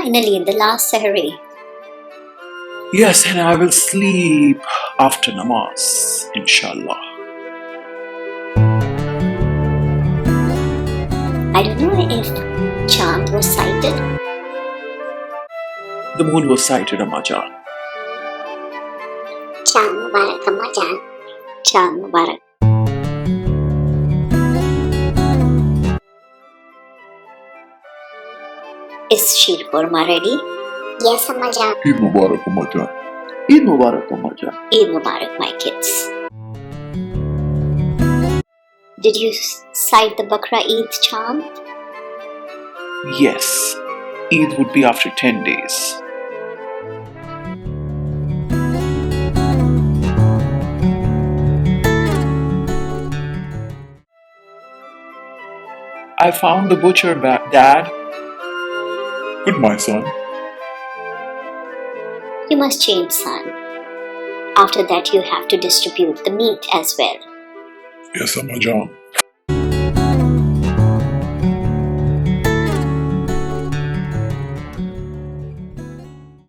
finally in the last Sahari. Yes, and I will sleep after namaz, inshallah. I don't know if Chand was sighted. The moon was sighted, Amma Jaan. Chand Mubarak, Amma Jaan. Chand Mubarak. Is Sheer Korma ready? Yes, Amma Jaan. Eid Mubarak, Amma Jaan. Eid Mubarak, Amma Jaan. Eid Mubarak, my kids. Did you sight the Bakra Eid, Chand? Yes, Eid would be after 10 days. I found the butcher, Dad. Good, my son. You must change, son. After that, you have to distribute the meat as well. Yes, Amma Jaan.